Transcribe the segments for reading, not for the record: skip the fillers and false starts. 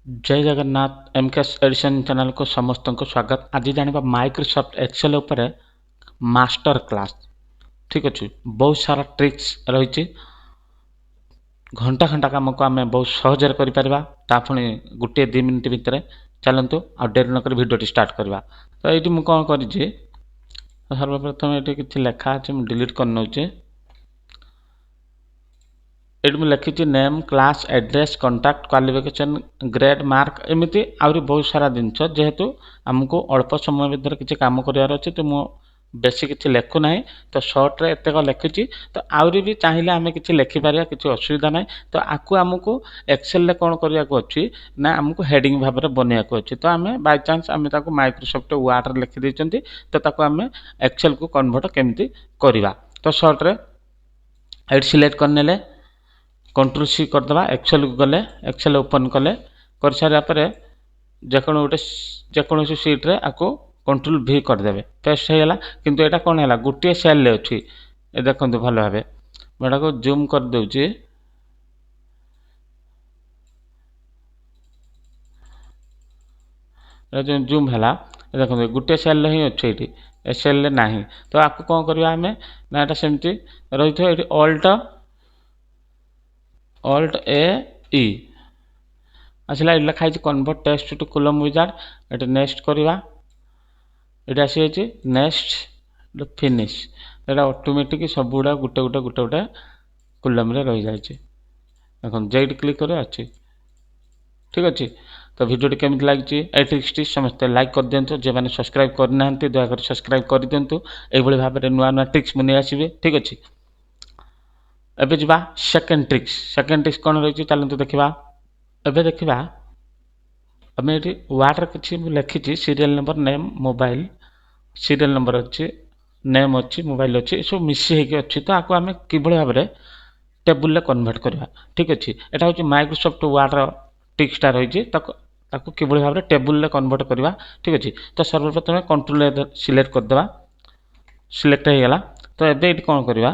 जय Jagannath MKS addition channel को समस्त को स्वागत। आज जाना माइक्रोसॉफ्ट एक्सेल उपरे मास्टर क्लास। ठीक अच्छे, बहुत सारा ट्रिक्स रही। घंटा घंटा काम को आम बहुत सहजरे कर गोटे 2 मिनट भितर। चलतु आ डेरी नक भिडियो स्टार्ट करवा। तो ये मुझे कौन कर सर्वप्रथम ये किसी लेखा अच्छे मुझे डिलीट कर नौचे। ये मुझे लिखी name class address contact qualification grade mark एमती आहरी बहुत सारा जिनस जेहेतु आमको अल्प समय भर किसी कम करार अच्छे तो मु बेसी किसी लिखु ना। तो सर्ट्रे एतक लिखुची तो आहरी भी चाहिए आम कि लिखिपर किसी असुविधा ना। तो आपको आमको एक्सेल कौन करने को अच्छी ना आमको हेडिंग भाव में बनवाक अच्छी। तो आम बाय चांस आम माइक्रोसॉफ्ट वर्ड लिखिदे तो आम एक्सेल को कन्वर्ट केमती करवा। तो सर्ट्रे ये सिलेक्ट करने कंट्रोल सी करदे एक्सेल को गले एक्सेल ओपन कले कर सारापर जेकोसी सीट्रे आपको कंट्रोल भी करदे पेस्ट होगा। किंतु यहाँ कौन है गोटे सेल अच्छी देखो भल भाव मैं को जूम कर दूची। जो जूम है देखो गोटे सेल ही अच्छे ये ए सेल ना। तो आपको कौन करवा आम ना यहाँ सेमती रही थे ये ऑल्ट ए ई आसला लिखाई convert text to column wizard. ये नेक्स्ट करवा ये आसी नेक्स्ट फिनिश ये ऑटोमेटिक सब गुड़ा गोटे गोटे गोटे गोटे कॉलम रे रही जाए। देखो जेड क्लिक कर अच्छी ठीक अच्छे। तो भिडियो केमी लगी ए ट्रिक्स समस्ते लाइक कर दिंतु। जो मैंने सब्सक्राइब करना दयाकोरी सब्सक्राइब कर दिंतु। यही भाव में नुआ नुआ ट्रिक्स मुझे आसवे ठीक अच्छे। एबे जा सेकेंड ट्रिक्स कौन रही चलते देखा। एबे देखा आम ये वार्ड किसी लिखी serial number name mobile serial number अच्छी नेम अच्छी मोबाइल अच्छी सब मिसी अच्छी। तो आपको आम कि भाव में टेबुल कन्वर्ट करवा ठीक अच्छे। यहाँ हूँ माइक्रोसॉफ्ट वर्ड ट्रिक्सटा रही कि भाव में टेबुल कन्वर्ट करवा ठीक अच्छे। तो सर्वप्रथम कंट्रोल सिलेक्ट करदे सिलेक्ट होगा। तो ये कौन करवा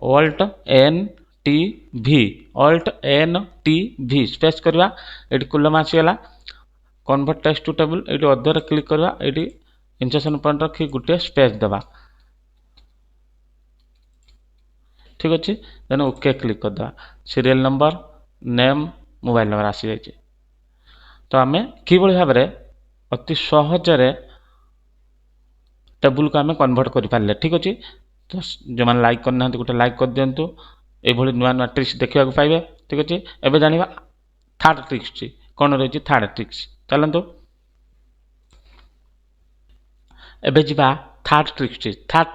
ऑल्ट एन टी भी ऑल्ट एन टी भी स्पेस करवा ये कॉलम आसीगला कन्वर्ट टेक्स्ट टू टेबल ये अदर क्लिक करवा ये इंसर्शन पॉइंट रखी गोटे स्पेस देवा ठीक अच्छे। देन ओके क्लिक करदे serial number name mobile number आसी जाए। तो आम कि भाव में अति सहजरे टेबुल को आम कन्वर्ट कर पारे ठीक अच्छे। तो जो मैंने लाइक करना गोटे लाइक कर दिंतु। ये नुआ नुआ ट्रिक्स देखा पाइबे ठीक अच्छे। एबे जानिबा थर्ड ट्रिक्स कौन रही थर्ड ट्रिक्स चलतु। एबे जा थर्ड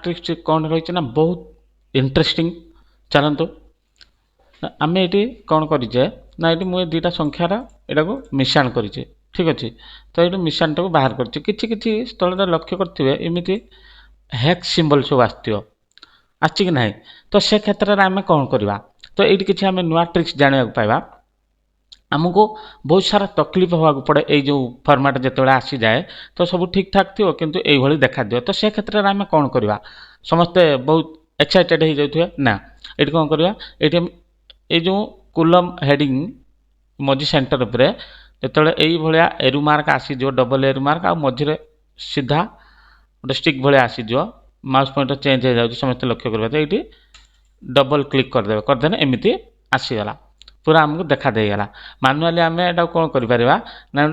ट्रिक्स कौन रही ना बहुत इंटरेस्टिंग चलतु। आम ये कौन करे ना ये मुझे दुईटा संख्यार यहाँ को मिशाण कर ठीक अच्छे। तो ये मिशाण टाक बाहर कर स्थल लक्ष्य करेंगे एमती हैक सिंबल सब आसि कि ना। तो से क्षेत्र में आम कौन करवा। तो ये किसी आम नुआ ट्रिक्स जाना पाइबा आमको बहुत सारा तकलीफ हवा पड़े ये जो फर्माट जो आसी जाए तो सब ठीक ठाक थी किंतु ये देखा दियो। तो से क्षेत्र में आम कौन करवा समस्ते बहुत एक्साइटेड हो जाए ना। ये कौन करवा ये जो कॉलम हेडिंग मझी सेंटर उपरे जो ये एरू मार्क आसीज डबल एरू मार्क आ मझे सीधा गोटे स्टिक भाया आसीज माउस पॉइंटर चेंज हो जाए समस्त लक्ष्य करवा। तो ये डबल क्लिक करदे एमती आसीगला पूरा आमको देखा देगला। मानुआली आम यहाँ कौन करा ना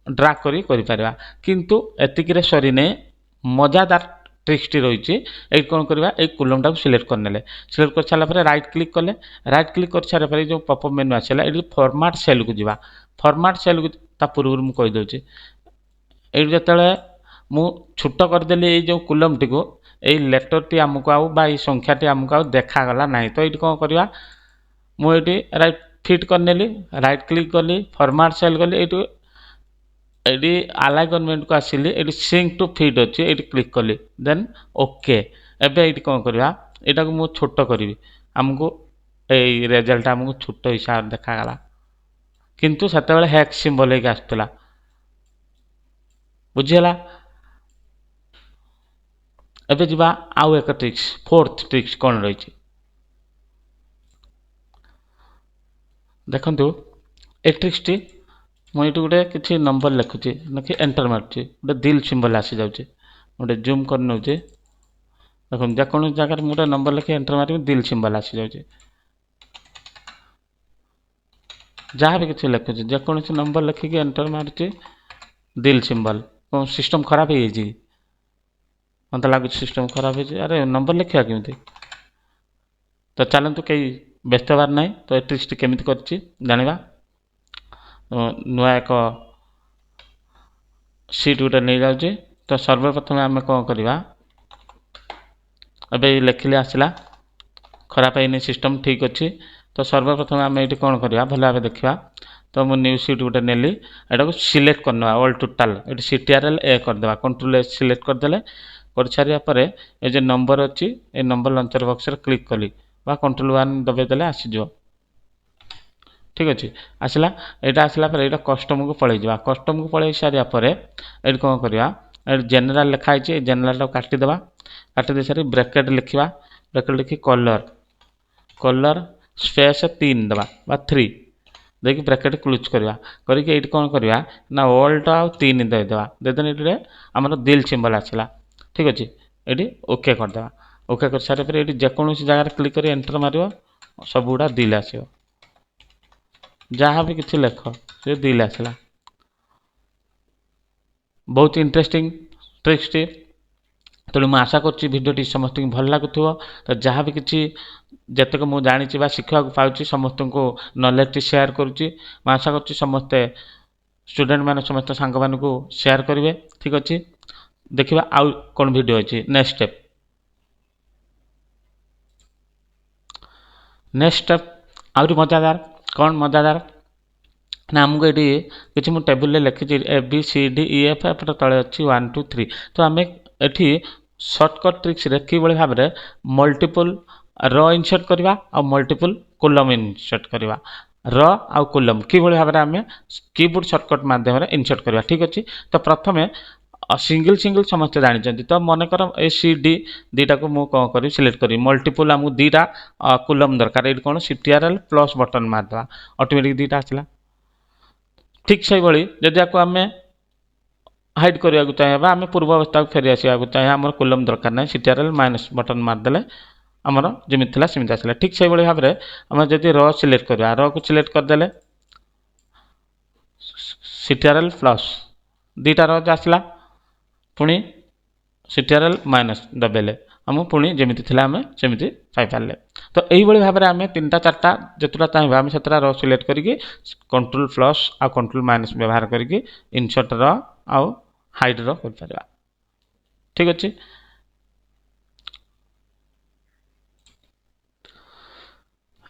ड्राग कर किंतु एतिक सरी नहीं मजादार ट्रिक्सटी रही ये कौन करवा ये कॉलम टाक सिलेक्ट करने सिलेक्ट कर सारापर राइट क्लिक कले राइट क्लिक कर सारापर जो पॉपअप मेनू आसला ये फॉर्मेट सेल को जावा फॉर्मेट सेल को पूर्व मुझे कहीदे ये जो मु छोट करदेली ये जो कॉलम टी को यही लेटर टी आमको आई संख्या टी आमको देखागला ना। तो ये कौन करवा मुझे राइट फिट करनेली राइट क्लिक कली फॉर्मेट सेल कली ये अलाइनमेंट को आसिली ये सिंक टू फिट अच्छे ये क्लिक कली देन ओके। एबे ये कौन करवा यहाँ को मुझे छोट करी आमको ये रिजल्ट आमको छोट हिसाब देखागला किंतु से हैक सिंबल होकर आसला बुझीगला। एबे जा आउ एक ट्रिक्स फोर्थ ट्रिक्स कौन रही देखु ए ट्रिक्सटी ମୁଁ ଏଇଠି ଗୋଟେ କିଛି ନମ୍बर ଲେଖୁଛି ଲେଖି ଏଣ୍ଟର ମାରୁଛି ଗୋଟେ ଦିଲ୍ ସିମ୍ବଲ ଆସିଯାଉଛି ଗୋଟେ ଜୁମ୍ କରି ନେଉଛି ଦେଖନ୍ତୁ ଯେକୌଣସି ଜାଗାରେ ମୁଁ ଗୋଟେ ନମ୍बर ଲେଖି ଏଣ୍ଟର ମାରିବି ଦିଲ୍ ସିମ୍ବଲ ଆସିଯାଉଛି ଯାହା ବି କିଛି ଲେଖୁଛି ଯେକୌଣସି ନମ୍बर ଲେଖିକି ଏଣ୍ଟର ମାରୁଛି ଦିଲ୍ ସିମ୍ବଲ କ'ଣ ସିଷ୍ଟମ ଖରାପ ହେଇଯାଇଛି ମୋତେ ଲାଗୁଛି ସିଷ୍ଟମ ଖରାପ ହେଇଛି ଆରେ ନମ୍बर ଲେଖିବା କେମିତି ତ ଚାଲନ୍ତୁ କେହି ବ୍ୟସ୍ତ ହେବାର ନାହିଁ ତ ଏ ଟ୍ରିକ୍ସଟି କେମିତି କରିଛି ଜାଣିବା ନୂଆ ଏକ ସିଟ୍ ଗୋଟେ ନେଇଯାଉଛି ତ ସର୍ବପ୍ରଥମେ ଆମେ କ'ଣ କରିବା ଏବେ ଲେଖିଲେ ଆସିଲା ଖରାପ ହେଇନି ସିଷ୍ଟମ ଠିକ୍ ଅଛି ତ ସର୍ବପ୍ରଥମେ ଆମେ ଏଇଠି କ'ଣ କରିବା ଭଲ ଭାବେ ଦେଖିବା ତ ମୁଁ ନ୍ୟୁ ସିଟ୍ ଗୋଟେ ନେଲି ଏଟାକୁ ସିଲେକ୍ଟ କରିନେବା ଅଲ୍ ଟୋଟାଲ୍ ଏଠି CTRL A କରିଦେବା କଣ୍ଟ୍ରୋଲ S ସିଲେକ୍ଟ କରିଦେଲେ କରିସାରିବା ପରେ ଏ ଯେ ନମ୍ବର ଅଛି ଏ ନମ୍ବର ଲଞ୍ଚର ବକ୍ସରେ କ୍ଲିକ୍ କଲି ବା କଣ୍ଟ୍ରୋଲ 1 ଦବାଇ ଦେଲେ ଆସିଯିବ ଠିକ୍ ଅଛି ଆସିଲା ଏଇଟା ଆସିଲା ପରେ ଏଇଟା କଷ୍ଟମକୁ ପଳେଇଯିବା କଷ୍ଟମକୁ ପଳେଇ ସାରିବା ପରେ ଏଇଠି କ'ଣ କରିବା ଏଇଠି ଜେନେରାଲ ଲେଖା ହେଇଛି ଏ ଜେନେରାଲଟାକୁ କାଟିଦେବା କାଟିଦେଇ ସାରି ବ୍ରାକେଟ୍ ଲେଖିବା ବ୍ରାକେଟ୍ ଲେଖି କଲର ସ୍ପେସ୍ 3 ଦେବା ବା 3 ଦେଇକି ବ୍ରାକେଟ୍ କ୍ଲୋଜ୍ କରିବା କରିକି ଏଇଠି କ'ଣ କରିବା ନା ଅଲ୍ଟ ଆଉ 3 ଦେଇଦେବା ଦେଇଦେଲେ ଏଇଠି ଆମର ଦିଲ୍ ସିମ୍ବଲ ଆସିଲା ଠିକ୍ ଅଛି ଏଇଠି ଓକେ କରିଦେବା ଓକେ କରିସାରିବା ପରେ ଏଇଠି ଯେକୌଣସି ଜାଗାରେ କ୍ଲିକ୍ କରି ଏଣ୍ଟର ମାରିବ ସବୁଗୁଡ଼ା ଦିଲ୍ ଆସିବ ଯାହା ବି କିଛି ଲେଖ ସେ ଦିଲ୍ ଆସିଲା ବହୁତ ଇଣ୍ଟରେଷ୍ଟିଂ ଟ୍ରିକ୍ସଟି ତେଣୁ ମୁଁ ଆଶା କରୁଛି ଭିଡ଼ିଓଟି ସମସ୍ତଙ୍କୁ ଭଲ ଲାଗୁଥିବ ତ ଯାହା ବି କିଛି ଯେତେକ ମୁଁ ଜାଣିଛି ବା ଶିଖିବାକୁ ପାଉଛି ସମସ୍ତଙ୍କୁ ନଲେଜଟି ସେୟାର କରୁଛି ମୁଁ ଆଶା କରୁଛି ସମସ୍ତେ ଷ୍ଟୁଡେଣ୍ଟ ମାନେ ସମସ୍ତେ ସାଙ୍ଗମାନଙ୍କୁ ସେୟାର କରିବେ ଠିକ୍ ଅଛି ଦେଖିବା ଆଉ କ'ଣ ଭିଡ଼ିଓ ଅଛି ନେକ୍ସଟ ଷ୍ଟେପ୍ ଆହୁରି ମଜାଦାର କ'ଣ ମଜାଦାର ନା ଆମକୁ ଏଠି କିଛି ମୁଁ ଟେବୁଲରେ ଲେଖିଛି ABCDEF ଏପଟେ ତଳେ ଅଛି 1 2 3 ତ ଆମେ ଏଠି ସର୍ଟକଟ୍ ଟ୍ରିକ୍ସରେ କିଭଳି ଭାବରେ ମଲ୍ଟିପୁଲ ର ଇନସର୍ଟ କରିବା ଆଉ ମଲ୍ଟିପୁଲ କୋଲମ୍ ଇନସର୍ଟ କରିବା ର ଆଉ କୋଲମ୍ କିଭଳି ଭାବରେ ଆମେ କିବୋର୍ଡ ସର୍ଟକଟ୍ ମାଧ୍ୟମରେ ଇନସର୍ଟ କରିବା ଠିକ୍ ଅଛି ତ ପ୍ରଥମେ ସିଙ୍ଗଲ ସମସ୍ତେ ଜାଣିଛନ୍ତି ତ ମନେକର ଏ CD ଦୁଇଟାକୁ ମୁଁ କ'ଣ କରିବି ସିଲେକ୍ଟ କରିବି ମଲ୍ଟିପୁଲ ଆମକୁ ଦୁଇଟା କୋଲମ୍ ଦରକାର ଏଇଠି କ'ଣ CTRL ପ୍ଲସ୍ ବଟନ୍ ମାରିଦେବା ଅଟୋମେଟିକ୍ ଦୁଇଟା ଆସିଲା ଠିକ୍ ସେଇଭଳି ଯଦି ଆକୁ ଆମେ ହାଇଡ୍ କରିବାକୁ ଚାହିଁବା ଆମେ ପୂର୍ବ ଅବସ୍ଥାକୁ ଫେରି ଆସିବାକୁ ଚାହିଁବା ଆମର କୋଲମ୍ ଦରକାର ନାହିଁ CTRL ମାଇନସ୍ ବଟନ୍ ମାରିଦେଲେ ଆମର ଯେମିତି ଥିଲା ସେମିତି ଆସିଲା ଠିକ୍ ସେଇଭଳି ଭାବରେ ଆମେ ଯଦି ର ସିଲେକ୍ଟ କରିବା ରକୁ ସିଲେକ୍ଟ କରିଦେଲେ CTRL ପ୍ଲସ୍ ଦୁଇଟା ର ଆସିଲା ପୁଣି CTRL ମାଇନସ୍ ଦବେଇଲେ ଆମକୁ ପୁଣି ଯେମିତି ଥିଲା ଆମେ ସେମିତି ପାଇପାରିଲେ ତ ଏଇଭଳି ଭାବରେ ଆମେ 3ଟା 4ଟା ଯେତେଟା ଚାହିଁବା ଆମେ ସେତେଟା ର ସିଲେକ୍ଟ କରିକି କଣ୍ଟ୍ରୋଲ ପ୍ଲସ୍ ଆଉ କଣ୍ଟ୍ରୋଲ ମାଇନସ୍ ବ୍ୟବହାର କରିକି ଇନସର୍ଟ ର ଆଉ ହାଇଡ୍ ର କରିପାରିବା ଠିକ୍ ଅଛି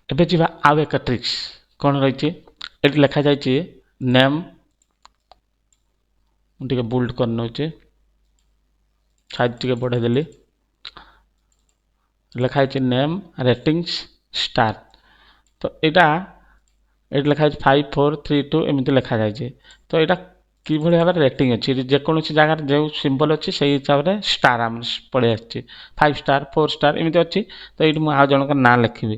ଏବେ ଯିବା ଆଉ ଏକ ଟ୍ରିକ୍ସ କ'ଣ ରହିଛି ଏଠି ଲେଖାଯାଇଛି ନେମ୍ ମୁଁ ଟିକେ ବୋଲ୍ଡ କରିନେଉଛି ସାଇଜ୍ ଟିକେ ବଢ଼େଇ ଦେଲି ଲେଖା ହେଇଛି ନେମ୍ ରେଟିଂସ୍ ଷ୍ଟାର ତ ଏଇଟା ଏଇଠି ଲେଖା ହେଇଛି 5 4 3 2 ଏମିତି ଲେଖାଯାଇଛି ତ ଏଇଟା କିଭଳି ଭାବରେ ରେଟିଂ ଅଛି ଯେକୌଣସି ଜାଗାରେ ଯେଉଁ ସିମ୍ବଲ ଅଛି ସେଇ ହିସାବରେ ଷ୍ଟାର ଆମର ପଳେଇ ଆସିଛି 5 ଷ୍ଟାର 4 ଷ୍ଟାର ଏମିତି ଅଛି ତ ଏଇଠି ମୁଁ ଆଉ ଜଣଙ୍କ ନାଁ ଲେଖିବି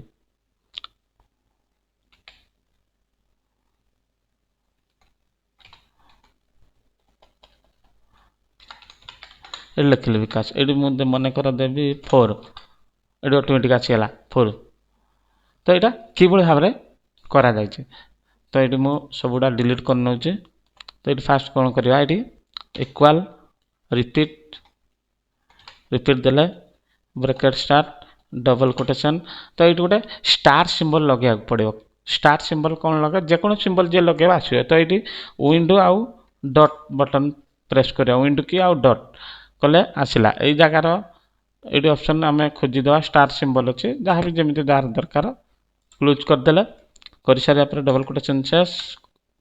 ଏଠି ଲେଖିଲି ବିକାଶ ଏଠି ମୁଁ ମନେକର ଦେବି 4 ଏଠି ଅଟୋମେଟିକ୍ ଆସିଗଲା 4 ତ ଏଇଟା କିଭଳି ଭାବରେ କରାଯାଇଛି ତ ଏଠି ମୁଁ ସବୁଗୁଡ଼ା ଡିଲିଟ୍ କରିନେଉଛି ତ ଏଠି ଫାଷ୍ଟ କ'ଣ କରିବା ଏଠି ଇକ୍ୱାଲ୍ ରିପିଟ୍ ଦେଲେ ବ୍ରାକେଟ୍ ଷ୍ଟାର୍ଟ ଡବଲ କୋଟେସନ୍ ତ ଏଇଠି ଗୋଟେ ଷ୍ଟାର ସିମ୍ବଲ ଲଗେଇବାକୁ ପଡ଼ିବ ଷ୍ଟାର ସିମ୍ବଲ କ'ଣ ଲଗେଇବା ଯେକୌଣସି ସିମ୍ବଲ ଯିଏ ଲଗେଇବା ଆସିବ ତ ଏଇଠି ୱିଣ୍ଡୋ ଆଉ ଡଟ୍ ବଟନ୍ ପ୍ରେସ୍ କରିବା ୱିଣ୍ଡୋ କି ଆଉ ଡଟ୍ କଲେ ଆସିଲା ଏଇ ଜାଗାର ଏଇଠି ଅପସନ୍ ଆମେ ଖୋଜିଦେବା ଷ୍ଟାର ସିମ୍ବଲ ଅଛି ଯାହା ବି ଯେମିତି ଯାହାର ଦରକାର କ୍ଲୋଜ୍ କରିଦେଲେ କରିସାରିବା ପରେ ଡବଲ କୋଟେସନ୍ ଶେଷ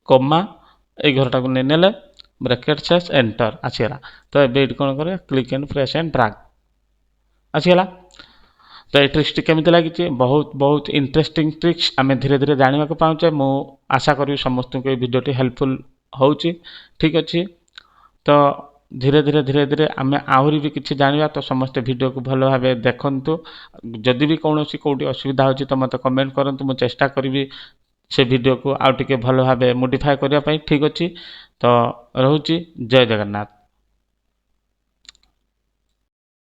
କମା ଏଇ ଘରଟାକୁ ନେଇନେଲେ ବ୍ରାକେଟ୍ ଶେଷ ଏଣ୍ଟର ଆସିଗଲା ତ ଏବେ ଏଇଠି କ'ଣ କରିବା click and press and drag ଆସିଗଲା ତ এই ট্রিক্সটি কেমিতি লাগিছে ବହୁତ ইন্টারেস্টিং ট্রিক্স ଆମେ ଧୀରେ ଧୀରେ ଜାଣିବାକୁ ପାଉଛେ ମୁଁ ଆଶା କରିବି ସମସ୍ତଙ୍କୁ এই ଭିଡ଼ିଓଟି ହେଲ୍ପଫୁଲ୍ ହେଉଛି ଠିକ୍ ଅଛି ତ ଧୀରେ ଧୀରେ ଆମେ ଆହୁରି ବି କିଛି ଜାଣିବା ତ ସମସ୍ତେ ଭିଡ଼ିଓକୁ ଭଲ ଭାବେ ଦେଖନ୍ତୁ ଯଦି ବି କୌଣସି କେଉଁଠି ଅସୁବିଧା ହେଉଛି ତ ମୋତେ କମେଣ୍ଟ କରନ୍ତୁ ମୁଁ ଚେଷ୍ଟା କରିବି से वीडियो को आउ टिके भल भाव मोडिफाए करने ठीक अच्छी तो रोचे जय जगन्नाथ।